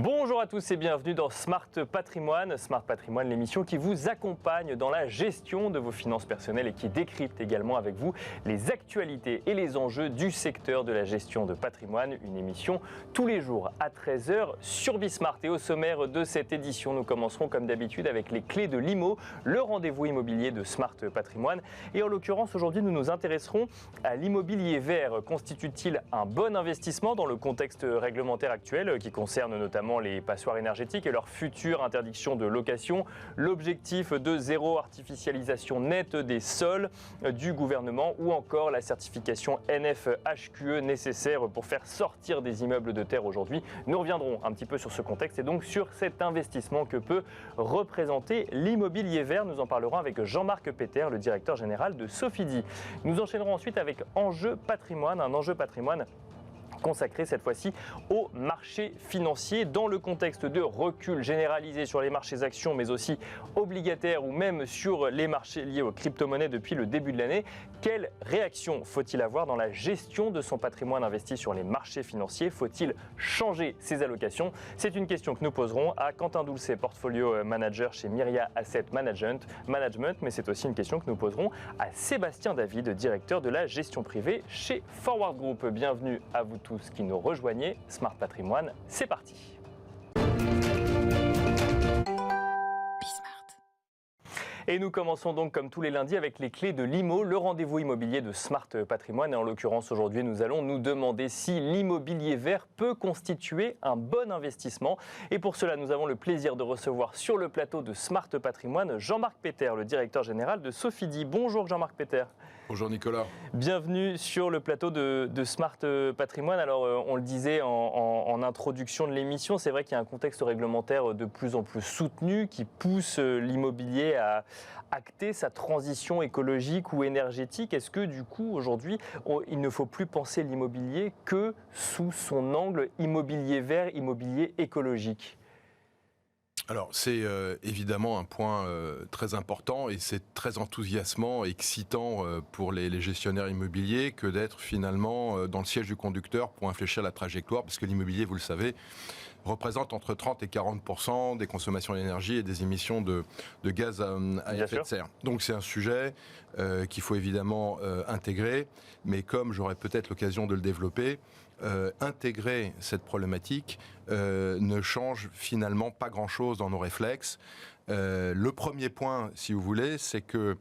Bonjour à tous et bienvenue dans Smart Patrimoine. Smart Patrimoine, l'émission qui vous accompagne dans la gestion de vos finances personnelles et qui décrypte également avec vous les actualités et les enjeux du secteur de la gestion de patrimoine. Une émission tous les jours à 13h sur Bismart. Et au sommaire de cette édition, nous commencerons comme d'habitude avec les clés de l'IMO, le rendez-vous immobilier de Smart Patrimoine. Et en l'occurrence, aujourd'hui, nous nous intéresserons à l'immobilier vert. Constitue-t-il un bon investissement dans le contexte réglementaire actuel qui concerne notamment les passoires énergétiques et leur future interdiction de location, l'objectif de zéro artificialisation nette des sols du gouvernement ou encore la certification NFHQE nécessaire pour faire sortir des immeubles de terre aujourd'hui. Nous reviendrons un petit peu sur ce contexte et donc sur cet investissement que peut représenter l'immobilier vert. Nous en parlerons avec Jean-Marc Peter, le directeur général de Sofidy. Nous enchaînerons ensuite avec Enjeu Patrimoine, un enjeu patrimoine consacré cette fois-ci aux marchés financiers dans le contexte de recul généralisé sur les marchés actions mais aussi obligataires ou même sur les marchés liés aux crypto-monnaies depuis le début de l'année. Quelle réaction faut-il avoir dans la gestion de son patrimoine investi sur les marchés financiers? Faut-il changer ses allocations? C'est une question que nous poserons à Quentin Doulcet, portfolio manager chez Myria Asset Management, mais c'est aussi une question que nous poserons à Sébastien David, directeur de la gestion privée chez Forward Group. Bienvenue à vous tous qui nous rejoignez. Smart Patrimoine, c'est parti. Et nous commençons donc comme tous les lundis avec les clés de l'IMO, le rendez-vous immobilier de Smart Patrimoine. Et en l'occurrence aujourd'hui, nous allons nous demander si l'immobilier vert peut constituer un bon investissement. Et pour cela, nous avons le plaisir de recevoir sur le plateau de Smart Patrimoine Jean-Marc Peter, le directeur général de Sofidy. Bonjour Jean-Marc Peter. Bonjour Nicolas. Bienvenue sur le plateau de Smart Patrimoine. Alors on le disait en introduction de l'émission, c'est vrai qu'il y a un contexte réglementaire de plus en plus soutenu qui pousse l'immobilier à acter sa transition écologique ou énergétique. Est-ce que du coup aujourd'hui il ne faut plus penser l'immobilier que sous son angle immobilier vert, immobilier écologique ? Alors c'est évidemment un point très important et c'est très enthousiasmant, excitant pour les gestionnaires immobiliers que d'être finalement dans le siège du conducteur pour infléchir la trajectoire, parce que l'immobilier, vous le savez, représente entre 30 et 40% des consommations d'énergie et des émissions de gaz à effet de serre. Donc c'est un sujet qu'il faut évidemment intégrer, mais comme j'aurai peut-être l'occasion de le développer, intégrer cette problématique ne change finalement pas grand-chose dans nos réflexes. Le premier point, si vous voulez, c'est que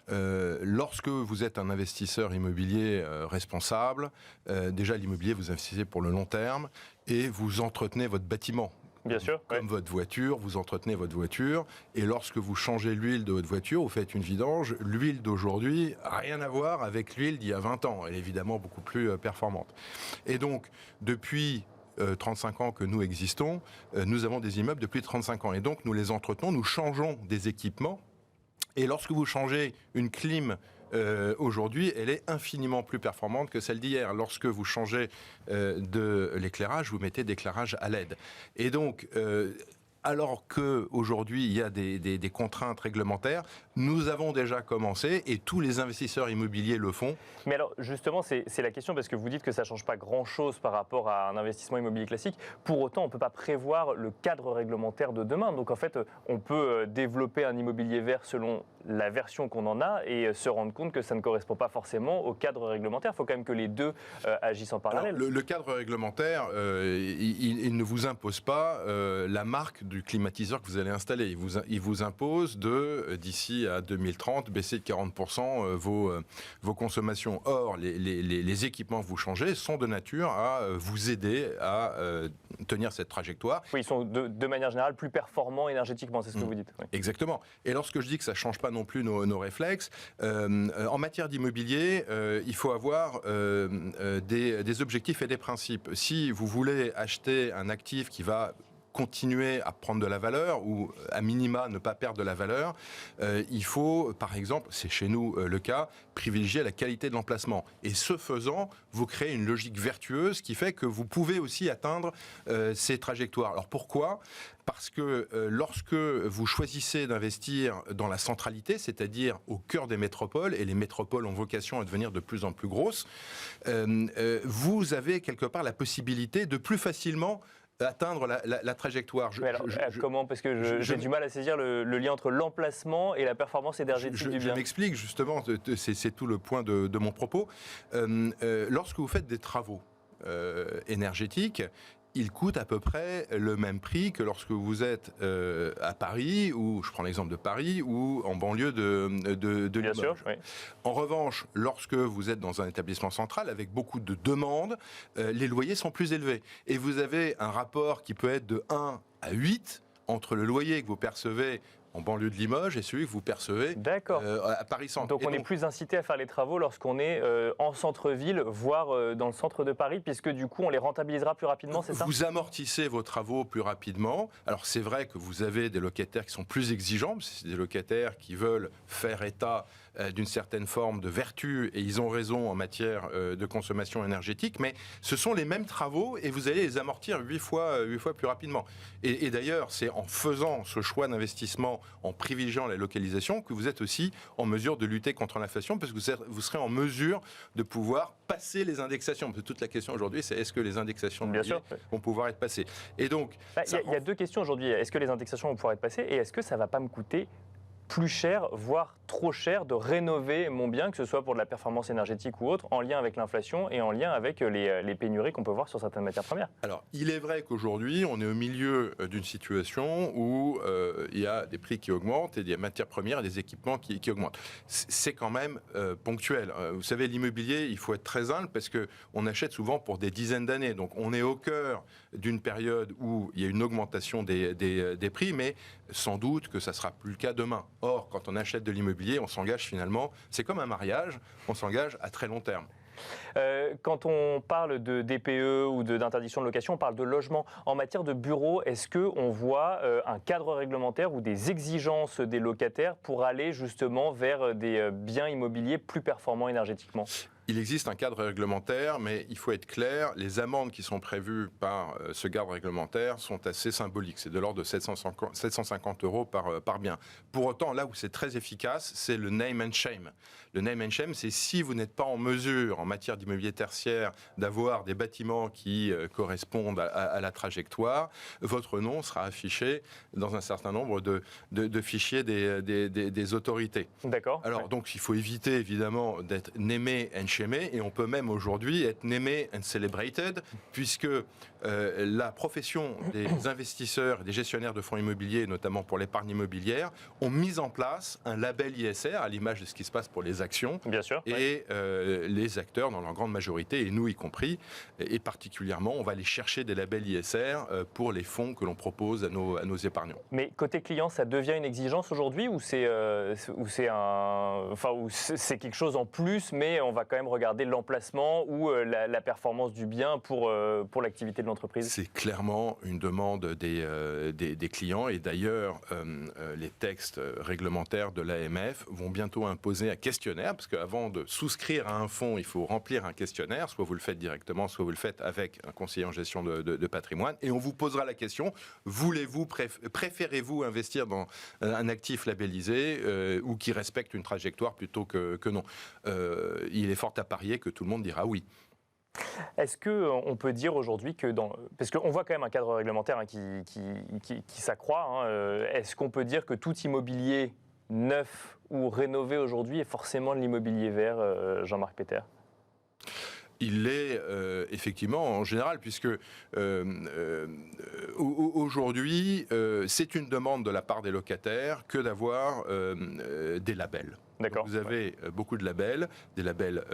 lorsque vous êtes un investisseur immobilier responsable, déjà l'immobilier, vous investissez pour le long terme et vous entretenez votre bâtiment. Bien sûr. Comme votre voiture, vous entretenez votre voiture et lorsque vous changez l'huile de votre voiture, vous faites une vidange, l'huile d'aujourd'hui n'a rien à voir avec l'huile d'il y a 20 ans. Elle est évidemment beaucoup plus performante. Et donc, depuis 35 ans que nous existons, nous avons des immeubles de plus de 35 ans. Et donc, nous les entretenons, nous changeons des équipements. Et lorsque vous changez une clim aujourd'hui, elle est infiniment plus performante que celle d'hier. Lorsque vous changez de l'éclairage, vous mettez d'éclairage à LED. Et donc, alors qu'aujourd'hui, il y a des contraintes réglementaires, nous avons déjà commencé et tous les investisseurs immobiliers le font. Mais alors, justement, c'est la question parce que vous dites que ça ne change pas grand-chose par rapport à un investissement immobilier classique. Pour autant, on ne peut pas prévoir le cadre réglementaire de demain. Donc, en fait, on peut développer un immobilier vert selon la version qu'on en a et se rendre compte que ça ne correspond pas forcément au cadre réglementaire. Il faut quand même que les deux agissent en parallèle. Alors, le cadre réglementaire, il ne vous impose pas la marque du climatiseur que vous allez installer. Il vous impose d'ici à 2030, baisser de 40% vos consommations. Or, les équipements que vous changez sont de nature à vous aider à tenir cette trajectoire. Oui, ils sont de manière générale plus performants énergétiquement, c'est ce que vous dites. Oui. Exactement. Et lorsque je dis que ça ne change pas non plus nos réflexes, en matière d'immobilier, il faut avoir des objectifs et des principes. Si vous voulez acheter un actif qui va continuer à prendre de la valeur ou à minima ne pas perdre de la valeur, il faut, par exemple, c'est chez nous le cas, privilégier la qualité de l'emplacement. Et ce faisant, vous créez une logique vertueuse qui fait que vous pouvez aussi atteindre ces trajectoires. Alors pourquoi ? Parce que lorsque vous choisissez d'investir dans la centralité, c'est-à-dire au cœur des métropoles, et les métropoles ont vocation à devenir de plus en plus grosses, vous avez quelque part la possibilité de plus facilement atteindre la trajectoire. Comment? Parce que j'ai du mal à saisir le lien entre l'emplacement et la performance énergétique du bien. Je m'explique justement, c'est tout le point de mon propos. Lorsque vous faites des travaux énergétiques, il coûte à peu près le même prix que lorsque vous êtes à Paris, ou je prends l'exemple de Paris, ou en banlieue de Bien sûr, Limoges. oui. En revanche, lorsque vous êtes dans un établissement central avec beaucoup de demandes, les loyers sont plus élevés. Et vous avez un rapport qui peut être de 1 à 8 entre le loyer que vous percevez en banlieue de Limoges et celui que vous percevez à Paris-Centre. Donc on est plus incité à faire les travaux lorsqu'on est en centre-ville, voire dans le centre de Paris, puisque du coup on les rentabilisera plus rapidement, c'est ça? Vous amortissez vos travaux plus rapidement. Alors c'est vrai que vous avez des locataires qui sont plus exigeants, c'est des locataires qui veulent faire état d'une certaine forme de vertu, et ils ont raison en matière de consommation énergétique, mais ce sont les mêmes travaux et vous allez les amortir 8 fois plus rapidement. Et d'ailleurs, c'est en faisant ce choix d'investissement, en privilégiant la localisation, que vous êtes aussi en mesure de lutter contre l'inflation, parce que vous serez en mesure de pouvoir passer les indexations. Parce que toute la question aujourd'hui, c'est est-ce que les indexations de loyer vont pouvoir être passées. Et donc, il y a deux questions aujourd'hui. Est-ce que les indexations vont pouvoir être passées, et est-ce que ça ne va pas me coûter plus cher, voire trop cher, de rénover mon bien, que ce soit pour de la performance énergétique ou autre, en lien avec l'inflation et en lien avec les pénuries qu'on peut voir sur certaines matières premières? Alors, il est vrai qu'aujourd'hui, on est au milieu d'une situation où il y a des prix qui augmentent et des matières premières et des équipements qui augmentent. C'est quand même ponctuel. Vous savez, l'immobilier, il faut être très humble parce qu'on achète souvent pour des dizaines d'années. Donc, on est au cœur d'une période où il y a une augmentation des prix, mais sans doute que ça ne sera plus le cas demain. Or, quand on achète de l'immobilier, on s'engage finalement, c'est comme un mariage, on s'engage à très long terme. Quand on parle de DPE ou d'interdiction de location, on parle de logement. En matière de bureaux, est-ce qu'on voit un cadre réglementaire ou des exigences des locataires pour aller justement vers des biens immobiliers plus performants énergétiquement? Il existe un cadre réglementaire, mais il faut être clair, les amendes qui sont prévues par ce cadre réglementaire sont assez symboliques. C'est de l'ordre de 750 € par bien. Pour autant, là où c'est très efficace, c'est le name and shame. Le name and shame, c'est si vous n'êtes pas en mesure, en matière d'immobilier tertiaire, d'avoir des bâtiments qui correspondent à la trajectoire, votre nom sera affiché dans un certain nombre de fichiers des autorités. D'accord. Alors, donc, il faut éviter, évidemment, d'être namé and shamé, et on peut même aujourd'hui être namé and celebrated, puisque la profession des investisseurs et des gestionnaires de fonds immobiliers, notamment pour l'épargne immobilière, ont mis en place un label ISR, à l'image de ce qui se passe pour les actions. Bien sûr. Et les acteurs, dans leur grande majorité, et nous y compris, et particulièrement, on va aller chercher des labels ISR pour les fonds que l'on propose à nos épargnants. Mais côté client, ça devient une exigence aujourd'hui, ou c'est quelque chose en plus, mais on va quand même regarder l'emplacement ou la performance du bien pour l'activité de l'entreprise? C'est clairement une demande des clients, et d'ailleurs les textes réglementaires de l'AMF vont bientôt imposer un questionnaire, parce qu'avant de souscrire à un fonds, il faut remplir un questionnaire, soit vous le faites directement, soit vous le faites avec un conseiller en gestion de patrimoine, et on vous posera la question, préférez-vous investir dans un actif labellisé ou qui respecte une trajectoire plutôt que non? Il est fort à parier que tout le monde dira oui. Est-ce qu'on peut dire aujourd'hui que parce qu'on voit quand même un cadre réglementaire qui s'accroît, est-ce qu'on peut dire que tout immobilier neuf ou rénové aujourd'hui est forcément de l'immobilier vert, Jean-Marc Peter? Il l'est effectivement en général, puisque aujourd'hui, c'est une demande de la part des locataires que d'avoir des labels. D'accord. Vous avez beaucoup de labels, des labels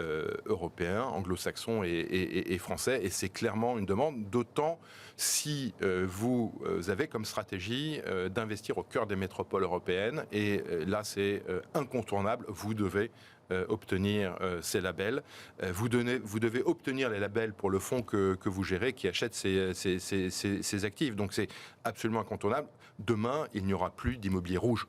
européens, anglo-saxons et français, et c'est clairement une demande, d'autant si vous avez comme stratégie d'investir au cœur des métropoles européennes, et là c'est incontournable, vous devez obtenir ces labels. Vous devez obtenir les labels pour le fonds que vous gérez, qui achète ces actifs. Donc c'est absolument incontournable. Demain, il n'y aura plus d'immobilier rouge.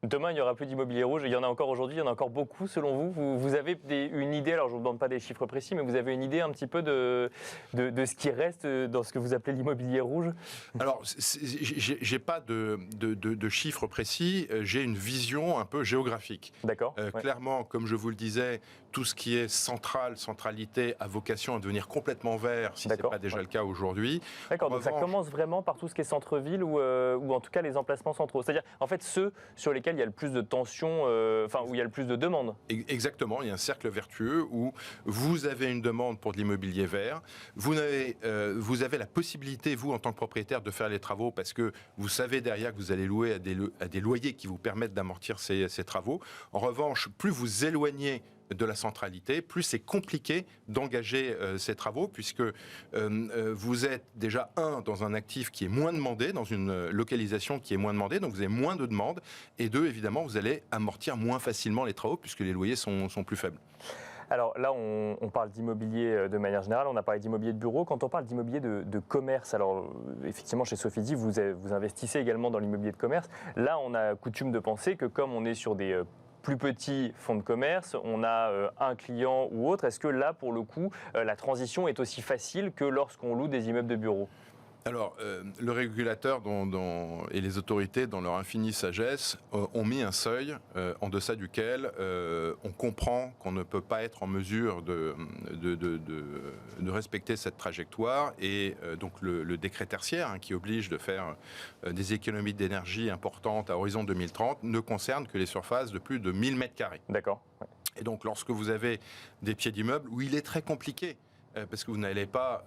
Demain, il n'y aura plus d'immobilier rouge. Il y en a encore aujourd'hui, il y en a encore beaucoup selon vous. Vous avez une idée, alors je ne vous demande pas des chiffres précis, mais vous avez une idée un petit peu de ce qui reste dans ce que vous appelez l'immobilier rouge? Alors, j'ai pas de chiffres précis, j'ai une vision un peu géographique. D'accord. Ouais. Clairement, comme je vous le disais, tout ce qui est centralité a vocation à devenir complètement vert, si ce n'est pas déjà le cas aujourd'hui. D'accord, donc ça commence vraiment par tout ce qui est centre-ville ou en tout cas les emplacements centraux. C'est-à-dire, en fait, ceux sur lesquels il y a le plus de tension, où il y a le plus de demandes. Exactement, il y a un cercle vertueux où vous avez une demande pour de l'immobilier vert, vous avez la possibilité, vous, en tant que propriétaire, de faire les travaux parce que vous savez derrière que vous allez louer à des loyers qui vous permettent d'amortir ces travaux. En revanche, plus vous éloignez de la centralité, plus c'est compliqué d'engager ces travaux, puisque vous êtes déjà, dans un actif qui est moins demandé, dans une localisation qui est moins demandée, donc vous avez moins de demandes, et deux, évidemment, vous allez amortir moins facilement les travaux, puisque les loyers sont plus faibles. Alors là, on parle d'immobilier de manière générale, on a parlé d'immobilier de bureau. Quand on parle d'immobilier de commerce, alors effectivement, chez Sofidy, vous investissez également dans l'immobilier de commerce. Là, on a coutume de penser que comme on est sur des plus petits fonds de commerce, on a un client ou autre. Est-ce que là, pour le coup, la transition est aussi facile que lorsqu'on loue des immeubles de bureaux ? Alors, le régulateur et les autorités, dans leur infinie sagesse, ont mis un seuil en deçà duquel on comprend qu'on ne peut pas être en mesure de respecter cette trajectoire. Et donc, le décret tertiaire, qui oblige de faire des économies d'énergie importantes à horizon 2030, ne concerne que les surfaces de plus de 1000 m². D'accord. Ouais. Et donc, lorsque vous avez des pieds d'immeuble où il est très compliqué, parce que vous n'allez pas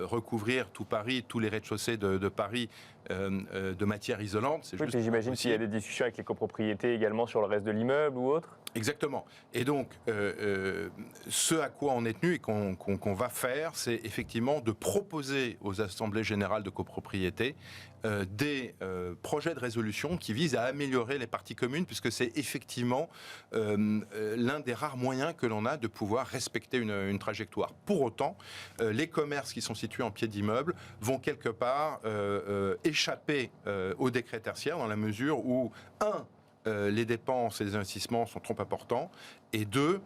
recouvrir tout Paris, tous les rez-de-chaussée de Paris de matière isolante. C'est juste j'imagine qu'il y a des discussions avec les copropriétés également sur le reste de l'immeuble ou autre. Exactement. Et donc, ce à quoi on est tenu et qu'on va faire, c'est effectivement de proposer aux assemblées générales de copropriété des projets de résolution qui visent à améliorer les parties communes, puisque c'est effectivement l'un des rares moyens que l'on a de pouvoir respecter une trajectoire. Pour autant, les commerces qui sont situés en pied d'immeuble vont quelque part échapper au décret tertiaire dans la mesure où, les dépenses et les investissements sont trop importants, et deux,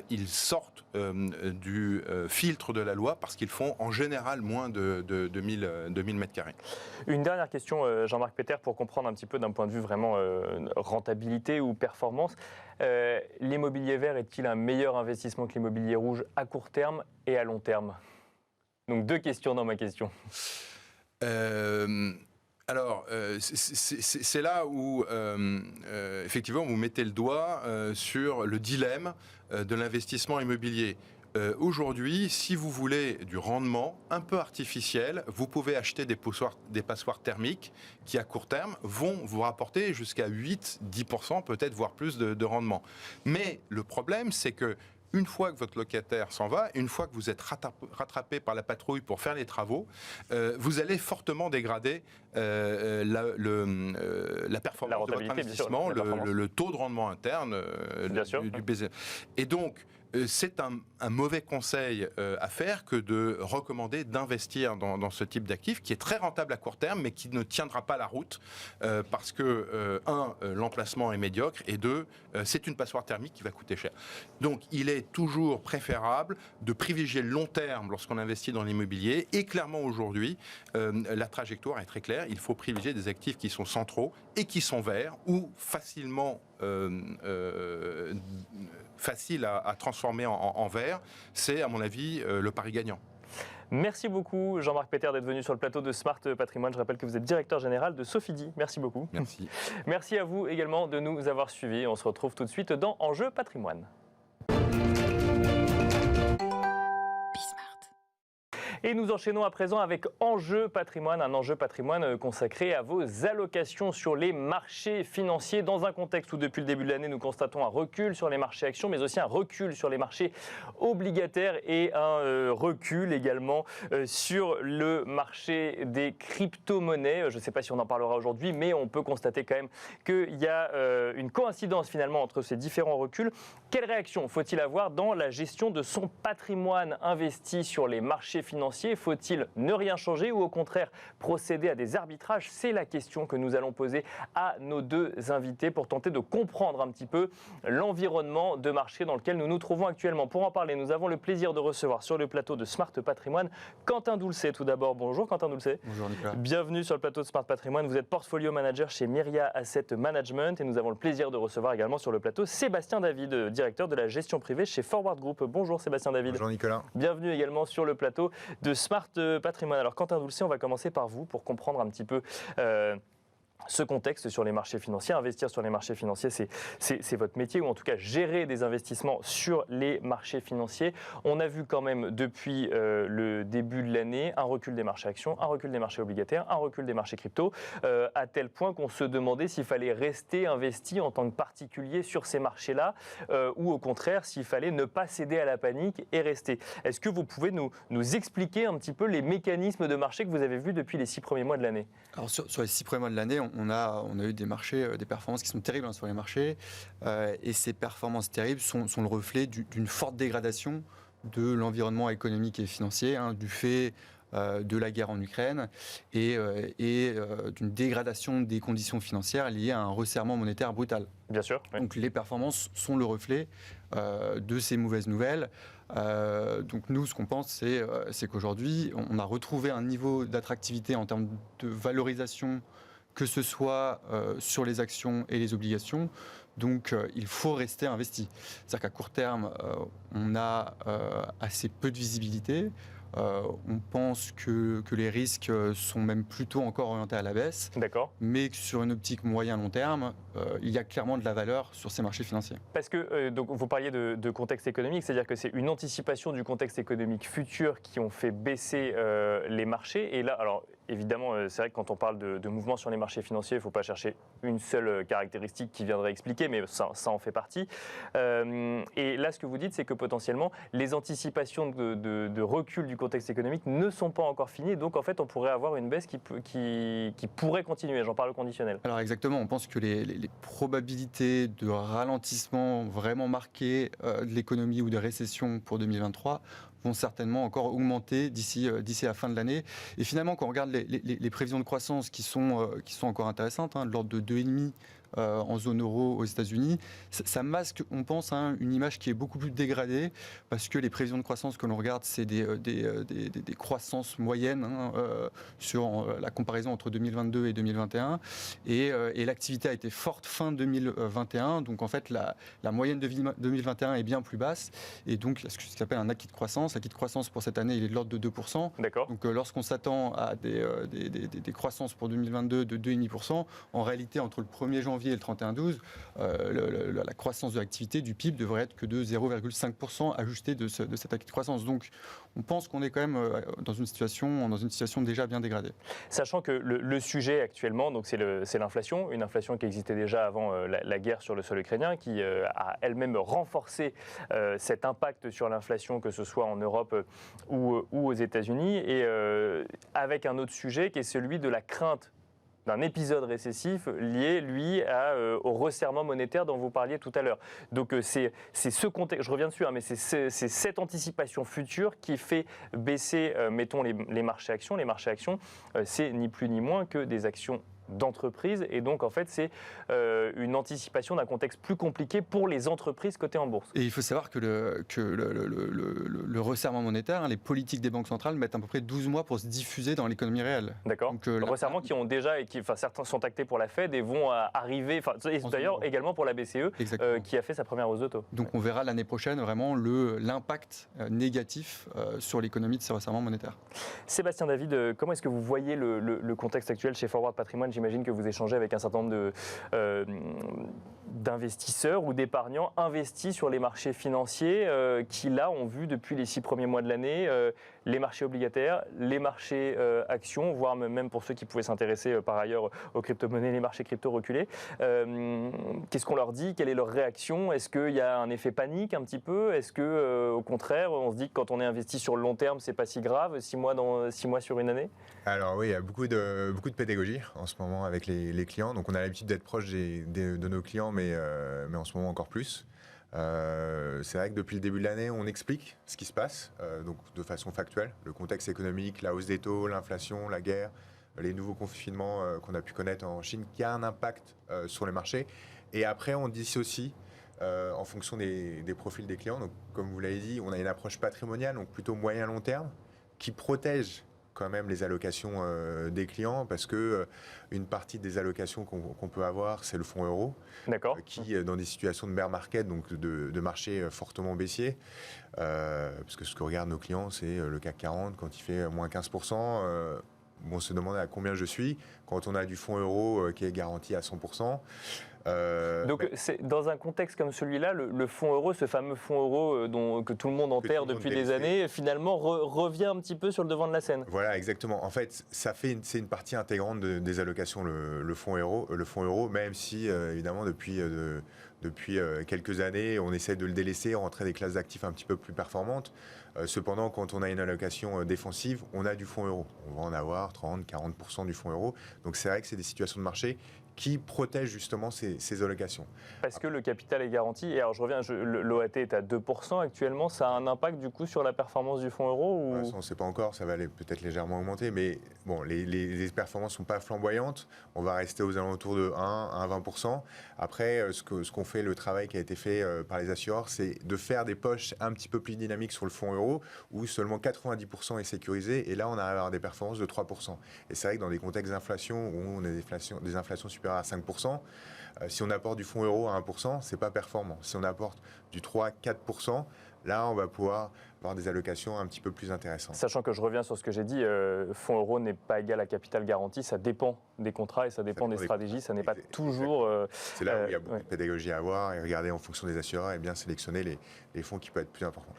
ils sortent du filtre de la loi parce qu'ils font en général moins de 1000 m². Une dernière question, Jean-Marc Peter, pour comprendre un petit peu d'un point de vue vraiment rentabilité ou performance. L'immobilier vert est-il un meilleur investissement que l'immobilier rouge à court terme et à long terme? Donc 2 questions dans ma question. Alors, c'est là où, effectivement, vous mettez le doigt sur le dilemme de l'investissement immobilier. Aujourd'hui, si vous voulez du rendement un peu artificiel, vous pouvez acheter des passoires thermiques qui, à court terme, vont vous rapporter jusqu'à 8-10%, peut-être, voire plus de rendement. Mais le problème, c'est que une fois que votre locataire s'en va, une fois que vous êtes rattrapé par la patrouille pour faire les travaux, vous allez fortement dégrader la performance de votre investissement, le taux de rendement interne du BZ. Et donc, c'est un mauvais conseil à faire que de recommander d'investir dans ce type d'actif qui est très rentable à court terme mais qui ne tiendra pas la route parce que, l'emplacement est médiocre et deux, c'est une passoire thermique qui va coûter cher. Donc il est toujours préférable de privilégier le long terme lorsqu'on investit dans l'immobilier et clairement aujourd'hui, la trajectoire est très claire. Il faut privilégier des actifs qui sont centraux et qui sont verts ou facilement facile à transformer en vert, c'est à mon avis le pari gagnant. Merci beaucoup Jean-Marc Peter d'être venu sur le plateau de Smart Patrimoine. Je rappelle que vous êtes directeur général de Sofidy. Merci beaucoup. Merci. Merci à vous également de nous avoir suivis. On se retrouve tout de suite dans Enjeu Patrimoine. Et nous enchaînons à présent avec Enjeu Patrimoine, un enjeu patrimoine consacré à vos allocations sur les marchés financiers dans un contexte où depuis le début de l'année nous constatons un recul sur les marchés actions mais aussi un recul sur les marchés obligataires et un recul également sur le marché des crypto-monnaies. Je ne sais pas si on en parlera aujourd'hui mais on peut constater quand même qu'il y a une coïncidence finalement entre ces différents reculs Quelle réaction faut-il avoir dans la gestion de son patrimoine investi sur les marchés financiers? Faut-il ne rien changer ou au contraire procéder à des arbitrages? C'est la question que nous allons poser à nos deux invités pour tenter de comprendre un petit peu l'environnement de marché dans lequel nous nous trouvons actuellement. Pour en parler, nous avons le plaisir de recevoir sur le plateau de Smart Patrimoine Quentin Doulcet. Tout d'abord, bonjour Quentin Doulcet. Bonjour Nicolas. Bienvenue sur le plateau de Smart Patrimoine. Vous êtes portfolio manager chez Myria Asset Management et nous avons le plaisir de recevoir également sur le plateau Sébastien David, directeur de la gestion privée chez Forward Group. Bonjour Sébastien David. Bonjour Nicolas. Bienvenue également sur le plateau de Smart Patrimoine. Alors Quentin Doulcet, on va commencer par vous pour comprendre un petit peu ce contexte sur les marchés financiers. Investir sur les marchés financiers, c'est votre métier, ou en tout cas gérer des investissements sur les marchés financiers. On a vu quand même depuis le début de l'année un recul des marchés actions, un recul des marchés obligataires, un recul des marchés crypto, à tel point qu'on se demandait s'il fallait rester investi en tant que particulier sur ces marchés-là, ou au contraire s'il fallait ne pas céder à la panique et rester. Est-ce que vous pouvez nous expliquer un petit peu les mécanismes de marché que vous avez vus depuis les 6 premiers mois de l'année? Alors sur les 6 premiers mois de l'année, on a eu des marchés, des performances qui sont terribles sur les marchés, et ces performances terribles sont le reflet d'une forte dégradation de l'environnement économique et financier, du fait de la guerre en Ukraine et d'une dégradation des conditions financières liées à un resserrement monétaire brutal. Bien sûr. Oui. Donc les performances sont le reflet de ces mauvaises nouvelles. Donc nous, ce qu'on pense, c'est qu'aujourd'hui, on a retrouvé un niveau d'attractivité en termes de valorisation, que ce soit sur les actions et les obligations. Donc il faut rester investi. C'est-à-dire qu'à court terme, on a assez peu de visibilité. On pense que les risques sont même plutôt encore orientés à la baisse. D'accord. Mais que sur une optique moyen-long terme, il y a clairement de la valeur sur ces marchés financiers. Parce que donc vous parliez de contexte économique, c'est-à-dire que c'est une anticipation du contexte économique futur qui ont fait baisser les marchés. Et là, alors évidemment, c'est vrai que quand on parle de mouvements sur les marchés financiers, il ne faut pas chercher une seule caractéristique qui viendrait expliquer, mais ça en fait partie. Et là, ce que vous dites, c'est que potentiellement, les anticipations de recul du contexte économique ne sont pas encore finies. Donc, en fait, on pourrait avoir une baisse qui pourrait continuer. J'en parle au conditionnel. Alors, exactement. On pense que les probabilités de ralentissement vraiment marqué de l'économie ou de récession pour 2023 vont certainement encore augmenter d'ici la fin de l'année. Et finalement, quand on regarde les prévisions de croissance qui sont encore intéressantes, de l'ordre de 2,5 en zone euro aux États-Unis, ça masque, on pense, une image qui est beaucoup plus dégradée, parce que les prévisions de croissance que l'on regarde, c'est des croissances moyennes sur la comparaison entre 2022 et 2021, et l'activité a été forte fin 2021, donc en fait la moyenne de 2021 est bien plus basse, et donc ce qui s'appelle un acquis de croissance. L'acquis de croissance pour cette année, il est de l'ordre de 2%. D'accord. Donc lorsqu'on s'attend à des croissances pour 2022 de 2,5%, en réalité, entre le 1er janvier et le 31-12, la croissance de l'activité du PIB devrait être que de 0,5% ajusté de cet acquis de croissance. Donc on pense qu'on est quand même dans une situation déjà bien dégradée. Sachant que le sujet actuellement, donc c'est l'inflation, une inflation qui existait déjà avant la guerre sur le sol ukrainien, qui a elle-même renforcé cet impact sur l'inflation, que ce soit en Europe ou aux États-Unis, et avec un autre sujet qui est celui de la crainte d'un épisode récessif lié, lui, au resserrement monétaire dont vous parliez tout à l'heure. Donc c'est ce contexte, je reviens dessus, mais c'est cette anticipation future qui fait baisser, mettons, les marchés actions. Les marchés actions, c'est ni plus ni moins que des actions d'entreprise, et donc en fait c'est une anticipation d'un contexte plus compliqué pour les entreprises cotées en bourse. Et il faut savoir que le resserrement monétaire, les politiques des banques centrales mettent à peu près 12 mois pour se diffuser dans l'économie réelle. D'accord. Donc, le resserrement qui ont déjà, certains sont actés pour la Fed et vont arriver, et d'ailleurs également pour la BCE qui a fait sa première hausse de taux. Donc on verra l'année prochaine vraiment l'impact négatif sur l'économie de ces resserrements monétaires. Sébastien David, comment est-ce que vous voyez le contexte actuel chez Forward Patrimoine? J'imagine que vous échangez avec un certain nombre d'investisseurs ou d'épargnants investis sur les marchés financiers qui, là, ont vu depuis les 6 premiers mois de l'année les marchés obligataires, les marchés actions, voire même pour ceux qui pouvaient s'intéresser par ailleurs aux crypto-monnaies, les marchés crypto reculés. Qu'est-ce qu'on leur dit? Quelle est leur réaction? Est-ce qu'il y a un effet panique un petit peu? Est-ce que, au contraire, on se dit que quand on est investi sur le long terme, c'est pas si grave, 6 mois sur une année? Alors oui, il y a beaucoup de pédagogie en ce moment avec les clients. Donc on a l'habitude d'être proche de nos clients, mais en ce moment encore plus. C'est vrai que depuis le début de l'année, on explique ce qui se passe, donc de façon factuelle, le contexte économique, la hausse des taux, l'inflation, la guerre, les nouveaux confinements qu'on a pu connaître en Chine, qui a un impact sur les marchés. Et après, on dissocie en fonction des profils des clients. Donc, comme vous l'avez dit, on a une approche patrimoniale, donc plutôt moyen-long terme, qui protège quand même les allocations des clients, parce que une partie des allocations qu'on peut avoir, c'est le fonds euro, qui, dans des situations de bear market, donc de marché fortement baissier, parce que ce que regardent nos clients, c'est le CAC 40, quand il fait moins 15%, on se demande à combien je suis. Quand on a du fonds euro qui est garanti à 100%, donc, c'est, dans un contexte comme celui-là, le fonds euro, ce fameux fonds euro que tout le monde enterre depuis des années, finalement revient un petit peu sur le devant de la scène. Voilà, exactement. En fait, c'est une partie intégrante des allocations, le fonds euro, même si, évidemment, depuis quelques années, on essaie de le délaisser, rentrer des classes d'actifs un petit peu plus performantes. Cependant, quand on a une allocation défensive, on a du fonds euro. On va en avoir 30-40% du fonds euro. Donc, c'est vrai que c'est des situations de marché qui protège justement ces allocations. Parce que le capital est garanti. Et alors je reviens, l'OAT est à 2% actuellement. Ça a un impact du coup sur la performance du fonds euro ou... On ne sait pas encore, ça va peut-être légèrement augmenter, mais bon, les performances ne sont pas flamboyantes. On va rester aux alentours de 1 à 20%. Après, ce qu'on fait, le travail qui a été fait par les assureurs, c'est de faire des poches un petit peu plus dynamiques sur le fonds euro, où seulement 90% est sécurisé, et là on arrive à avoir des performances de 3%. Et c'est vrai que dans des contextes d'inflation, où on a des inflations supérieures à 5%, si on apporte du fonds euro à 1%, c'est pas performant. Si on apporte du 3-4%, là, on va pouvoir avoir des allocations un petit peu plus intéressantes. Sachant que je reviens sur ce que j'ai dit, fonds euro n'est pas égal à capital garanti, ça dépend des contrats et ça dépend des stratégies, ça n'est pas toujours... c'est là où il y a beaucoup de pédagogie à avoir et regarder en fonction des assureurs et bien sélectionner les fonds qui peuvent être plus importants.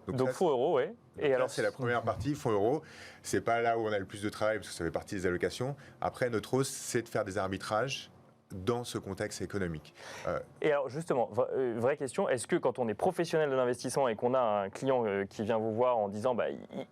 Donc fonds euro, oui. Et alors c'est la première partie, fonds euro. C'est pas là où on a le plus de travail parce que ça fait partie des allocations. Après, notre rôle, c'est de faire des arbitrages dans ce contexte économique. Et alors justement, vraie question, est-ce que quand on est professionnel de l'investissement et qu'on a un client qui vient vous voir en disant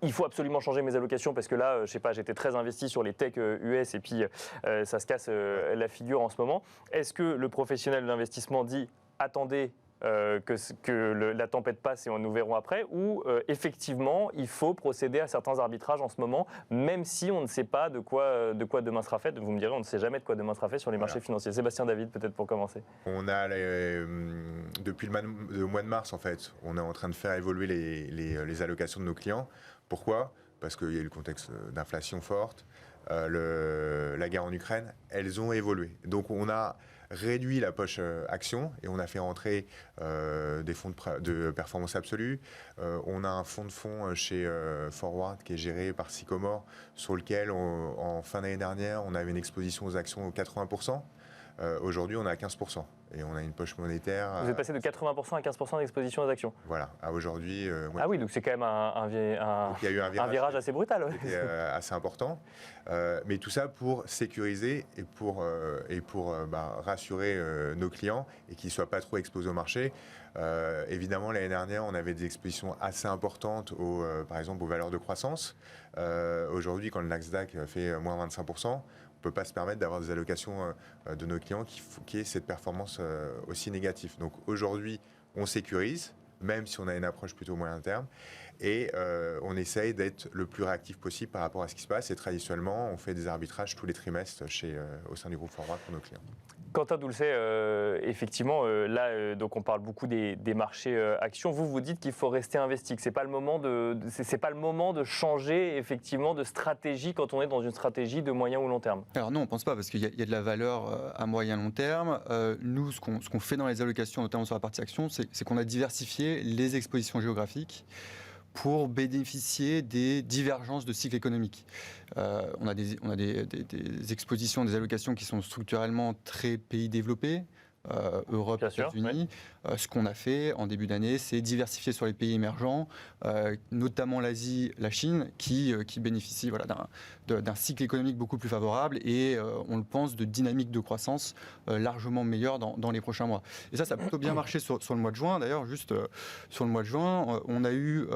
il faut absolument changer mes allocations parce que là, je sais pas, j'étais très investi sur les tech US et puis ça se casse la figure en ce moment, est-ce que le professionnel de l'investissement dit attendez que la tempête passe et nous verrons après, ou effectivement il faut procéder à certains arbitrages en ce moment, même si on ne sait pas de quoi demain sera fait. Vous me direz, on ne sait jamais de quoi demain sera fait sur les marchés financiers. Sébastien David, peut-être pour commencer. On a depuis le mois de mars, en fait, on est en train de faire évoluer les allocations de nos clients. Pourquoi ? Parce qu'il y a eu le contexte d'inflation forte, la guerre en Ukraine, elles ont évolué. Donc on a réduit la poche action et on a fait rentrer des fonds de performance absolue. On a un fonds de fonds chez Forward qui est géré par Sycomore, sur lequel en fin d'année dernière on avait une exposition aux actions aux 80%. Aujourd'hui on est à 15%. Et on a une poche monétaire. Vous êtes passé de 80% à 15% d'exposition aux actions. Voilà, à aujourd'hui. Ah oui, donc c'est quand même un virage assez brutal. Qui était assez important. Mais tout ça pour sécuriser et pour rassurer nos clients et qu'ils ne soient pas trop exposés au marché. Évidemment, l'année dernière, on avait des expositions assez importantes, par exemple, aux valeurs de croissance. Aujourd'hui, quand le Nasdaq fait moins 25%, on ne peut pas se permettre d'avoir des allocations de nos clients qui aient cette performance aussi négative. Donc aujourd'hui, on sécurise, même si on a une approche plutôt moyen terme, et on essaye d'être le plus réactif possible par rapport à ce qui se passe. Et traditionnellement, on fait des arbitrages tous les trimestres au sein du groupe Forward pour nos clients. Quentin Doulcet, effectivement, là, donc on parle beaucoup des marchés actions. Vous dites qu'il faut rester investi, que c'est pas le moment de changer effectivement de stratégie quand on est dans une stratégie de moyen ou long terme. Alors non, on pense pas, parce qu'il y a de la valeur à moyen long terme. Nous, ce qu'on fait dans les allocations, notamment sur la partie actions, c'est qu'on a diversifié les expositions géographiques pour bénéficier des divergences de cycle économique. On a des expositions, des allocations qui sont structurellement très pays développés, Europe, États-Unis. Ce qu'on a fait en début d'année, c'est diversifier sur les pays émergents, notamment l'Asie, la Chine, qui bénéficient d'un cycle économique beaucoup plus favorable et, on le pense, de dynamique de croissance largement meilleure dans les prochains mois. Et ça a plutôt bien marché sur le mois de juin. D'ailleurs, juste sur le mois de juin, on a eu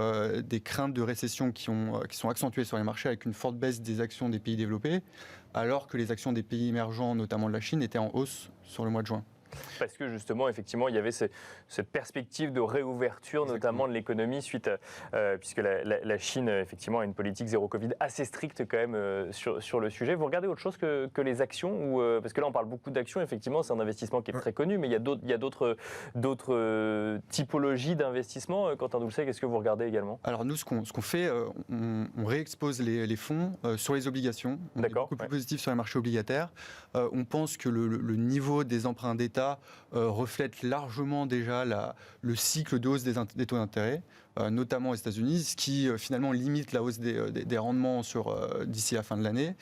des craintes de récession qui sont accentuées sur les marchés avec une forte baisse des actions des pays développés, alors que les actions des pays émergents, notamment de la Chine, étaient en hausse sur le mois de juin. Parce que justement, effectivement, il y avait cette perspective de réouverture, notamment de l'économie, suite puisque la Chine, effectivement, a une politique zéro Covid assez stricte quand même sur le sujet. Vous regardez autre chose que les actions parce que là, on parle beaucoup d'actions, effectivement, c'est un investissement qui est très connu, mais il y a d'autres typologies d'investissement. Quentin Doulcet, qu'est-ce que vous regardez également? Alors nous, ce qu'on fait, on réexpose les fonds sur les obligations. On est beaucoup plus positif sur les marchés obligataires. On pense que le niveau des emprunts d'État reflète largement déjà le cycle de hausse des taux d'intérêt, notamment aux États-Unis, ce qui finalement limite la hausse des rendements d'ici la fin de l'année.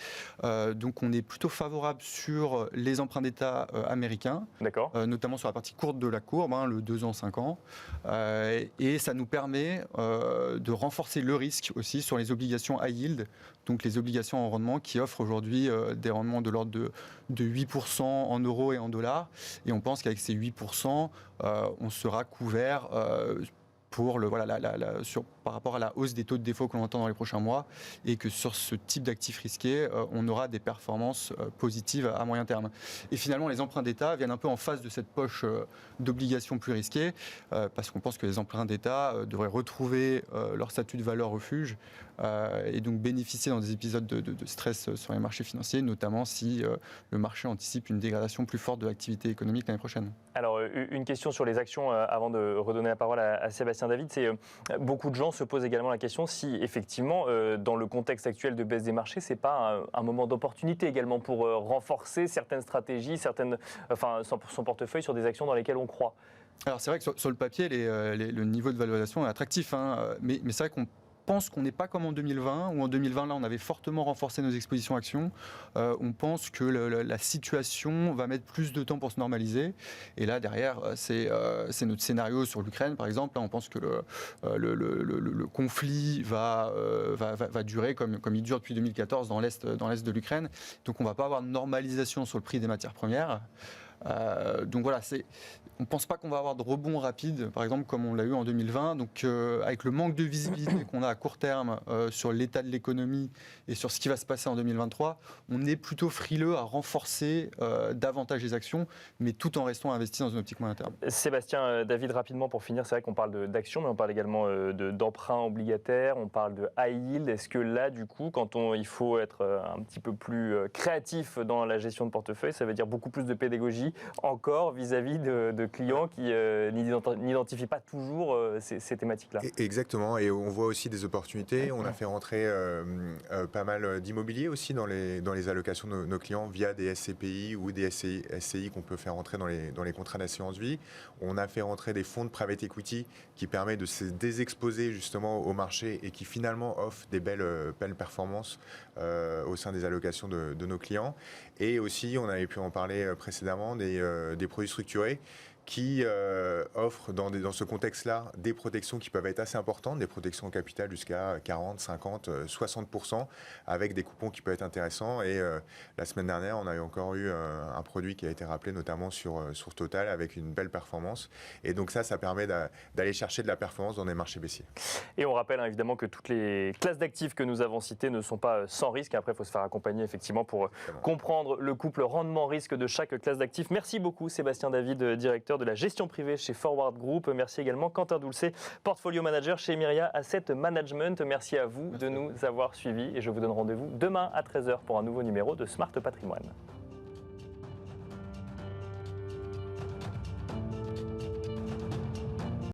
Donc on est plutôt favorable sur les emprunts d'État américains, notamment sur la partie courte de la courbe, le 2 ans, 5 ans. Et ça nous permet de renforcer le risque aussi sur les obligations high yield, donc les obligations en rendement qui offrent aujourd'hui des rendements de l'ordre de 8% en euros et en dollars. Et on pense qu'avec ces 8%, on sera couvert par rapport à la hausse des taux de défaut que l'on entend dans les prochains mois, et que sur ce type d'actifs risqués, on aura des performances positives à moyen terme. Et finalement, les emprunts d'État viennent un peu en face de cette poche d'obligations plus risquées, parce qu'on pense que les emprunts d'État devraient retrouver leur statut de valeur refuge, et donc bénéficier dans des épisodes de stress sur les marchés financiers, notamment si le marché anticipe une dégradation plus forte de l'activité économique l'année prochaine. Alors, une question sur les actions, avant de redonner la parole à Sébastien David, c'est beaucoup de gens se posent également la question si effectivement, dans le contexte actuel de baisse des marchés, c'est pas un moment d'opportunité également pour renforcer certaines stratégies, son portefeuille sur des actions dans lesquelles on croit. Alors c'est vrai que sur le papier, le niveau de valorisation est attractif, mais c'est vrai qu'on pense qu'on n'est pas comme en 2020, où en 2020, là, on avait fortement renforcé nos expositions actions. On pense que la situation va mettre plus de temps pour se normaliser. Et là, derrière, c'est notre scénario sur l'Ukraine, par exemple. Là, on pense que le conflit va durer comme il dure depuis 2014 dans l'Est de l'Ukraine. Donc, on ne va pas avoir de normalisation sur le prix des matières premières. Donc voilà, on ne pense pas qu'on va avoir de rebond rapide, par exemple, comme on l'a eu en 2020. Donc, avec le manque de visibilité qu'on a à court terme sur l'état de l'économie et sur ce qui va se passer en 2023, on est plutôt frileux à renforcer davantage les actions, mais tout en restant investi dans une optique moyen terme. Sébastien David, rapidement pour finir, c'est vrai qu'on parle d'actions, mais on parle également d'emprunts obligataires, on parle de high yield. Est-ce que là, du coup, quand il faut être un petit peu plus créatif dans la gestion de portefeuille, ça veut dire beaucoup plus de pédagogie encore vis-à-vis de clients qui n'identifient pas toujours ces thématiques-là. Exactement, et on voit aussi des opportunités. On a fait rentrer pas mal d'immobilier aussi dans les allocations de nos clients via des SCPI ou des SCI qu'on peut faire rentrer dans les contrats d'assurance vie. On a fait rentrer des fonds de private equity qui permettent de se désexposer justement au marché et qui finalement offrent des belles performances au sein des allocations de nos clients. Et aussi, on avait pu en parler précédemment, des produits structurés qui offrent dans ce contexte-là des protections qui peuvent être assez importantes, des protections en capital jusqu'à 40, 50, 60%, avec des coupons qui peuvent être intéressants. Et la semaine dernière, on a encore eu un produit qui a été rappelé notamment sur Total avec une belle performance. Et donc ça permet d'aller chercher de la performance dans des marchés baissiers. Et on rappelle évidemment que toutes les classes d'actifs que nous avons citées ne sont pas sans risque. Après, il faut se faire accompagner effectivement pour comprendre le couple rendement-risque de chaque classe d'actifs. Merci beaucoup Sébastien David, directeur de la gestion privée chez Forward Group. Merci également Quentin Doulcet, portfolio manager chez Myria Asset Management. Merci à vous de nous avoir suivis et je vous donne rendez-vous demain à 13h pour un nouveau numéro de Smart Patrimoine.